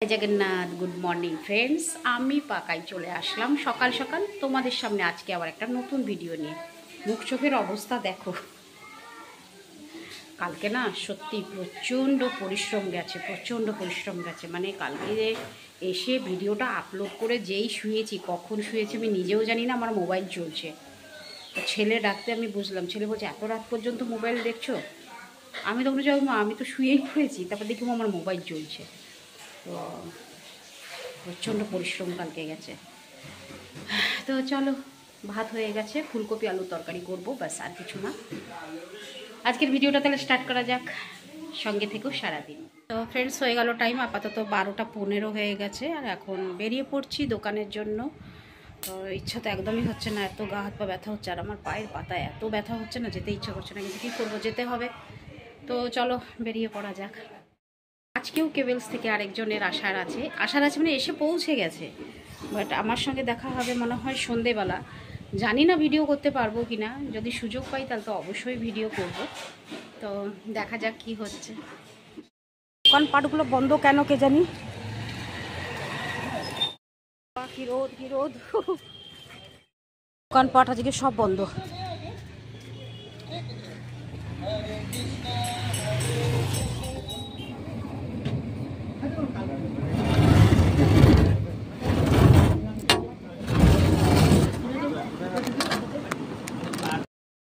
जय Jagannath good morning friends आमी पाकाई चले आसलाम सकाल सकाल तुम्हारे सामने आज के आबार एक नतून भिडियो निये मुख चोखेर अवस्था देखो कालके ना सत्यि प्रचंड परिश्रम गेছে माने कालके एसे भिडियोटा आपलोड करे जेई शुएछि कखन शुएछि आमि निजेও जानि ना आमार मोबाइल चलছে तो छेले डाकते आमि बुझलाम छेले बोलছে एत रात पर्यन्त मोबाइल देखছো आमि तखन বলছি মা আমি তো শুয়েই পড়েছি তারপর দেখি আমার মোবাইল চলছে तो प्रचंड परिश्रम कल के गेছে तो चलो भात हो गेছে फुलकपि आलू तरकारी करब बस और किछु ना आजकेर भिडियोटा ताहले स्टार्ट करा जाक संगे থেকো सारा दिन। तो फ्रेंड्स हो गेल टाइम आपातत 12টা 15 হয়ে গেছে আর এখন বেরিয়ে পড়ছি দোকানের জন্য। তো ইচ্ছা তো একদমই হচ্ছে না, এত গা হাত পা ব্যথা হচ্ছে আর আমার পায়ের পাতায় এত ব্যথা হচ্ছে না, যেতে ইচ্ছা করছে না, কিন্তু কী করবো, যেতে হবে। তো চলো বেরিয়ে পড়া যাক। আজকেও কেবেলস থেকে আরেকজনের আসার আছে মানে এসে পৌঁছে গেছে, বাট আমার সঙ্গে দেখা হবে মনে হয় সন্ধেবেলা। জানি না ভিডিও করতে পারবো কি না, যদি সুযোগ পাই তাহলে তো অবশ্যই ভিডিও করব। তো দেখা যাক কি হচ্ছে। দোকানপাটগুলো বন্ধ কেন কে জানি, কি রোদ দোকানপাট আজকে সব বন্ধ।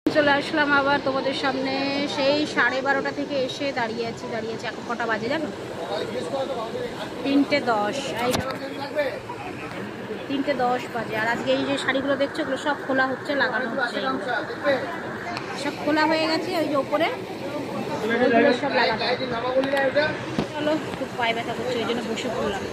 চলে আসলাম আবার তোমাদের সামনে, সেই 12:30 থেকে এসে দাঁড়িয়ে আছি। এখন কটা বাজে জানো? 3:10। 3:10 বাজে। আর আজকে এই যে শাড়িগুলো দেখছো ওগুলো সব খোলা হচ্ছে, লাগানো হচ্ছে, সব খোলা হয়ে গেছে। ওই যে ওপরে সব লাগানো। চলো, খুব পায়ে ব্যথা করছে, ওই জন্য বসে পড়লাম।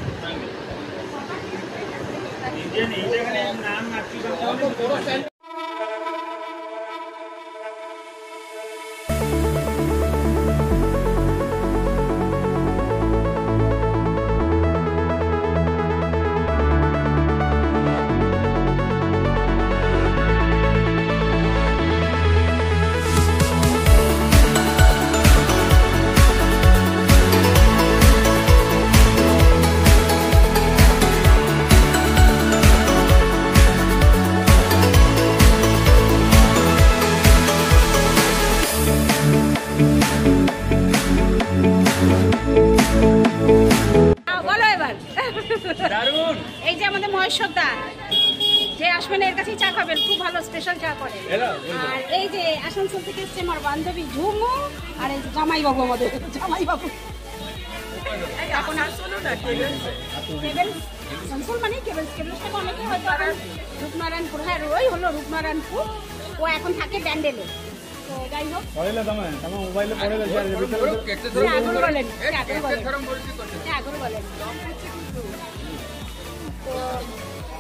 এই যে আমাদের মহেশ্বরদা যে আসবেন এর কাছেই চা খাবেন, খুব ভালো স্পেশাল চা করে। আর এই যে আসানসোল থেকে এসছে আমার বান্ধবী ঝুমু, আর এই জামাই বাবু, আমাদের জামাই বাবু। এখন আসলো না কেবল আসানসোল মানে কেবলসটা অনেকে হয়তো রূপনারায়ণপুর, হ্যাঁ ওই হলো রূপনারায়ণপুর, ও এখন থাকে ব্যান্ডেলে। তো যাই হোক,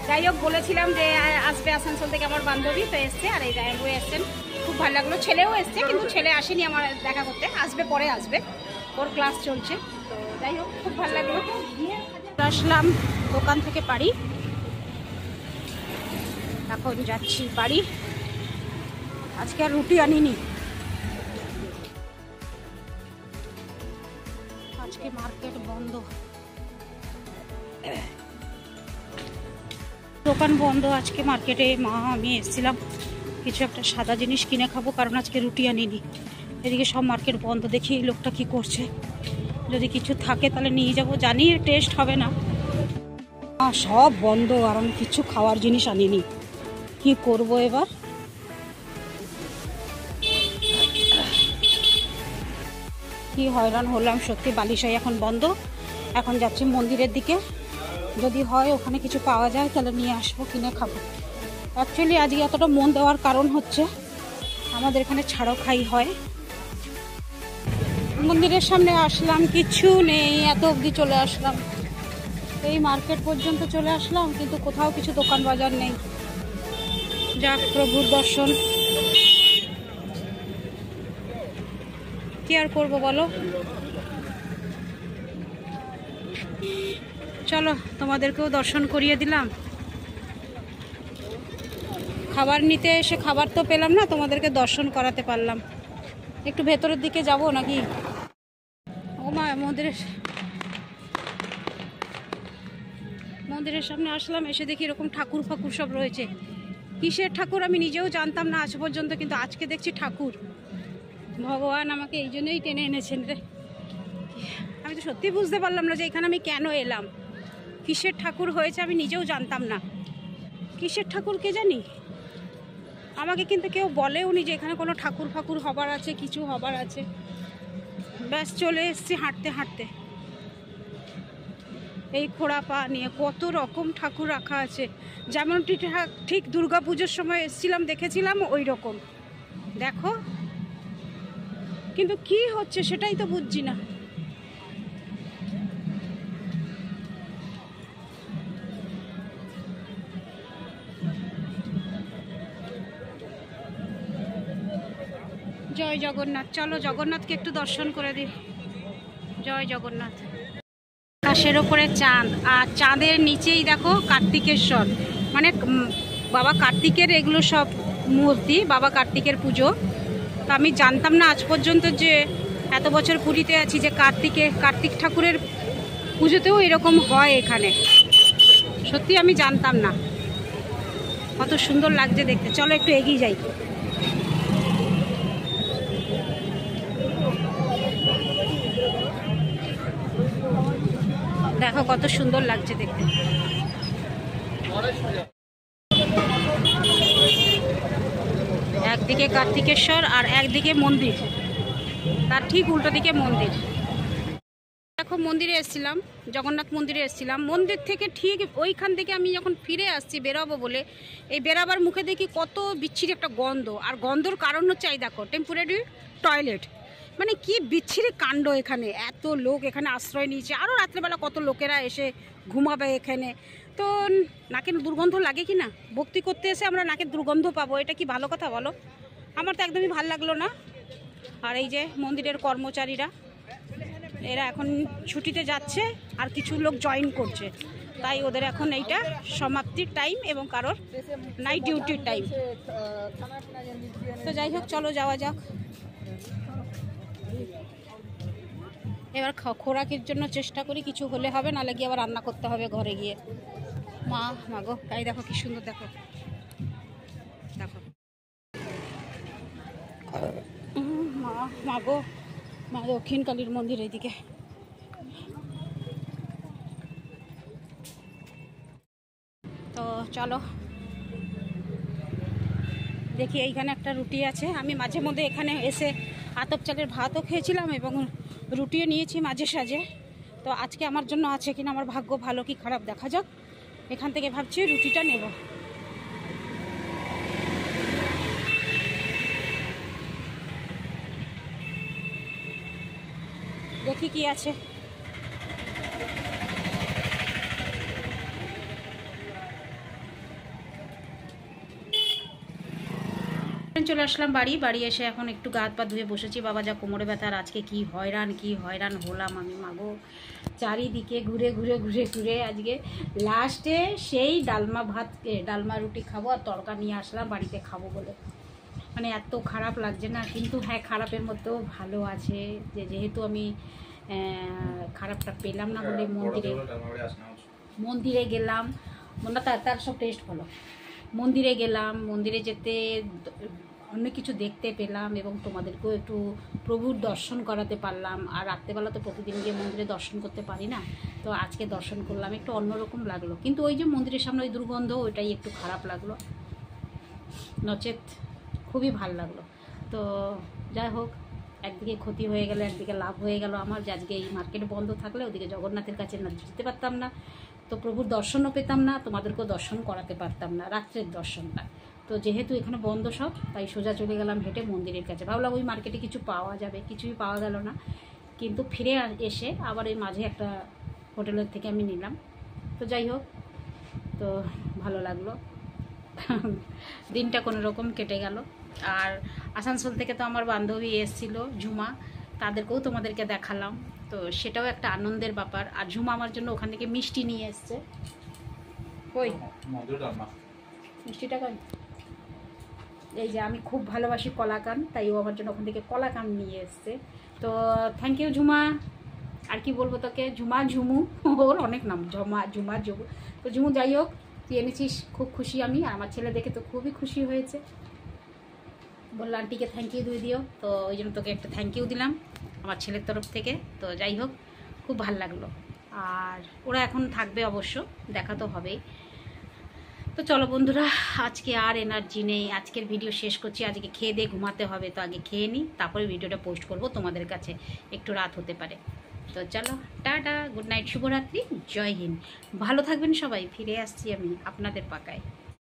যাই হোক বলেছিলাম যে আসবে আসানসোল থেকে আমার বান্ধবী, তো এসছে। আর এই জায়গায় এসছেন, খুব ভালো লাগলো। ছেলেও এসছে, কিন্তু ছেলে আসেনি আমার দেখা করতে, আসবে পরে আসবে, ওর ক্লাস চলছে। তো যাই হোক খুব ভালো লাগলো। আসলাম দোকান থেকে বাড়ি, এখন যাচ্ছি বাড়ি। আজকে আর রুটি আনিনি, আজকে মার্কেট বন্ধ, দোকান বন্ধ আজকে মার্কেটে। মা আমি এসেছিলাম কিছু একটা সাদা জিনিস কিনে খাবো, কারণ আজকে রুটি আনিনি। এদিকে সব মার্কেট বন্ধ, দেখি এই লোকটা কি করছে, যদি কিছু থাকে তাহলে নিয়ে যাবো, জানি টেস্ট হবে না। সব বন্ধ আর আমি কিছু খাওয়ার জিনিস আনিনি, কি করব এবার। কি হয়রান হলাম সত্যি। বালিশাই এখন বন্ধ, এখন যাচ্ছি মন্দিরের দিকে, যদি হয় ওখানে কিছু পাওয়া যায় তাহলে নিয়ে আসবো, কিনে খাবো। অ্যাকচুয়ালি আজকে এতটা মন দেওয়ার কারণ হচ্ছে আমাদের এখানে ছাড়ও খাই হয়। মন্দিরের সামনে আসলাম, কিছু নেই, এত অবধি চলে আসলাম, এই মার্কেট পর্যন্ত চলে আসলাম, কিন্তু কোথাও কিছু দোকান বাজার নেই। যাক, প্রভুর দর্শন, কি আর করবো বলো। চলো তোমাদেরকেও দর্শন করিয়ে দিলাম। খাবার নিতে এসে খাবার তো পেলাম না, তোমাদেরকে দর্শন করাতে পারলাম। একটু ভেতরের দিকে যাব নাকি? ও মা, মন্দিরের মন্দিরের সামনে আসলাম, এসে দেখি এরকম ঠাকুর ফাকুর সব রয়েছে। কিসের ঠাকুর আমি নিজেও জানতাম না আজ পর্যন্ত, কিন্তু আজকে দেখছি ঠাকুর। ভগবান আমাকে এই জন্যই টেনে এনেছেন রে। আমি তো সত্যি বুঝতে পারলাম না যে এখানে আমি কেন এলাম। কিসের ঠাকুর হয়েছে আমি নিজেও জানতাম না। কিসের ঠাকুর কে জানি, আমাকে কিন্তু কেউ বলেও নি যে এখানে কোনো ঠাকুর ফাকুর হবার আছে, কিছু হবার আছে। ব্যাস চলে এসছি হাঁটতে হাঁটতে। এই খোড়া পা নিয়ে কত রকম ঠাকুর রাখা আছে, যেমনটি ঠিক দুর্গা পুজোর সময় এসেছিলাম দেখেছিলাম ওই রকম। দেখো, কিন্তু কি হচ্ছে সেটাই তো বুঝছি না। জয় জগন্নাথ। চলো জগন্নাথকে একটু দর্শন করে দিই। জয় জগন্নাথ। আকাশের ওপরে চাঁদ, আর চাঁদের নিচেই দেখো কার্তিকেশ্বর, মানে বাবা কার্তিকের এগুলো সব মূর্তি, বাবা কার্তিকের পুজো। তো আমি জানতাম না আজ পর্যন্ত, যে এত বছর পুরীতে আছি, যে কার্তিক ঠাকুরের পুজোতেও এরকম হয় এখানে। সত্যি আমি জানতাম না। কত সুন্দর লাগছে দেখতে। চলো একটু এগিয়ে যাই। দেখো কত সুন্দর লাগছে দেখতে। একদিকে কার্তিকেশ্বর আর একদিকে মন্দির, তার ঠিক উল্টো দিকে মন্দির। দেখো মন্দিরে এসেছিলাম, জগন্নাথ মন্দিরে এসেছিলাম। মন্দির থেকে ঠিক ওইখান থেকে আমি যখন ফিরে আসছি বেরোবো বলে, এই বেরাবার মুখে দেখি কত বিচ্ছিরি একটা গন্ধ। আর গন্ধর কারণ হচ্ছে এই দেখো টেম্পোরারি টয়লেট। মানে কি বিচ্ছিরি কাণ্ড। এখানে এত লোক এখানে আশ্রয় নিয়েছে, আরও রাত্রেবেলা কত লোকেরা এসে ঘুমাবে এখানে। তো নাকের দুর্গন্ধ লাগে কি না? ভক্তি করতে এসে আমরা নাকের দুর্গন্ধ পাবো, এটা কি ভালো কথা বলো? আমার তো একদমই ভালো লাগলো না। আর এই যে মন্দিরের কর্মচারীরা, এরা এখন ছুটিতে যাচ্ছে, আর কিছু লোক জয়েন করছে, তাই ওদের এখন এইটা সমাপ্তির টাইম এবং কারোর নাইট ডিউটির টাইম। তো যাই হোক, চলো যাওয়া যাক। এবার খোরাকের জন্য চেষ্টা করি, কিছু হলে হবে, নাহলে গিয়ে আবার রান্না করতে হবে ঘরে গিয়ে। মাগো, তাই দেখো কি সুন্দর, দেখো দেখো মাগো, মা দক্ষিণ কালীর মন্দির এইদিকে। তো চলো দেখি, এইখানে একটা রুটি আছে। আমি মাঝে মধ্যে এখানে এসে আতপ চালের ভাতও খেয়েছিলাম এবং রুটিও নিয়েছি মাঝে সাঝে। তো আজকে আমার জন্য আছে কিনা, আমার ভাগ্য ভালো কি খারাপ দেখা যাক। এখান থেকে ভাবছি রুটিটা নেব। দেখি কি আছে। চলে আসলাম বাড়ি এসে এখন একটু গা হাত পা ধুয়ে বসেছি। বাবা যা কোমরে ব্যথা, আর আজকে কি হয়রান হলাম আমি মাগো। চারিদিকে ঘুরে আজকে লাস্টে সেই ডালমা রুটি খাবো আর তড়কা নিয়ে আসলাম বাড়িতে খাবো বলে। মানে এত খারাপ লাগছে না, কিন্তু হ্যাঁ খারাপের মধ্যেও ভালো আছে, যে যেহেতু আমি খারাপটা পেলাম না বলে মন্দিরে গেলাম। তার সব টেস্ট ভালো। মন্দিরে গেলাম, মন্দিরে যেতে অনেক কিছু দেখতে পেলাম এবং তোমাদেরকেও একটু প্রভুর দর্শন করাতে পারলাম। আর রাত্রেবেলা তো প্রতিদিন গিয়ে মন্দিরে দর্শন করতে পারি না, তো আজকে দর্শন করলাম, একটু অন্যরকম লাগলো। কিন্তু ওই যে মন্দিরের সামনে ওই দুর্গন্ধ, ওইটাই একটু খারাপ লাগলো, নচেত খুবই ভাল লাগলো। তো যাই হোক, একদিকে ক্ষতি হয়ে গেল, একদিকে লাভ হয়ে গেল আমার, যে আজকে এই মার্কেট বন্ধ থাকলে ওদিকে জগন্নাথের কাছে না যেতে পারতাম না, তো প্রভুর দর্শনও পেতাম না, তোমাদেরকেও দর্শন করাতে পারতাম না, রাত্রের দর্শনটা। তো যেহেতু এখানে বন্ধ সব, তাই সোজা চলে গেলাম হেঁটে মন্দিরের কাছে। ভাবলাম ওই মার্কেটে কিছু পাওয়া যাবে, কিছুই পাওয়া গেল না। কিন্তু ফিরে এসে আবার এই মাঝে একটা হোটেলের থেকে আমি নিলাম। তো যাই হোক, তো ভালো লাগলো, দিনটা কোনো রকম কেটে গেল। আর আসানসোল থেকে তো আমার বান্ধবী এসেছিলো ঝুমা, তাদেরকেও তোমাদেরকে দেখালাম, তো সেটাও একটা আনন্দের ব্যাপার। আর ঝুমা আমার জন্য ওখান থেকে মিষ্টি নিয়ে এসছে। কই মিষ্টিটা? কই? এই যে আমি খুব ভালোবাসি কলাকান, তাই ও আমার জন্য ওখান থেকে কলাকান নিয়ে এসছে। তো থ্যাংক ইউ ঝুমা। আর কি বলবো তোকে, ঝুমা ঝুমু, ওর অনেক নাম, ঝুমা ঝুমু। তো ঝুমু যাই হোক, তুই এনেছিস, খুব খুশি আমি, আর আমার ছেলে দেখে তো খুবই খুশি হয়েছে। বললো আন্টিকে থ্যাংক ইউ দিয়ে দিও, তো ওই জন্য তোকে একটা থ্যাংক ইউ দিলাম আমার ছেলের তরফ থেকে। তো যাই হোক, খুব ভালো লাগলো। আর ওরা এখন থাকবে অবশ্য, দেখা তো হবেই। তো চলো বন্ধুরা, আজকে আর এনার্জি নেই, আজকের ভিডিও শেষ করছি। আজকে খেয়ে দিয়ে ঘুমাতে হবে, তো আগে খেয়ে নিই, তারপরে ভিডিওটা পোস্ট করব তোমাদের কাছে, একটু রাত হতে পারে। তো চলো, টাটা, গুড নাইট, শুভরাত্রি, জয় হিন্দ। ভালো থাকবেন সবাই, ফিরে আসছি আমি আপনাদের পাকায়।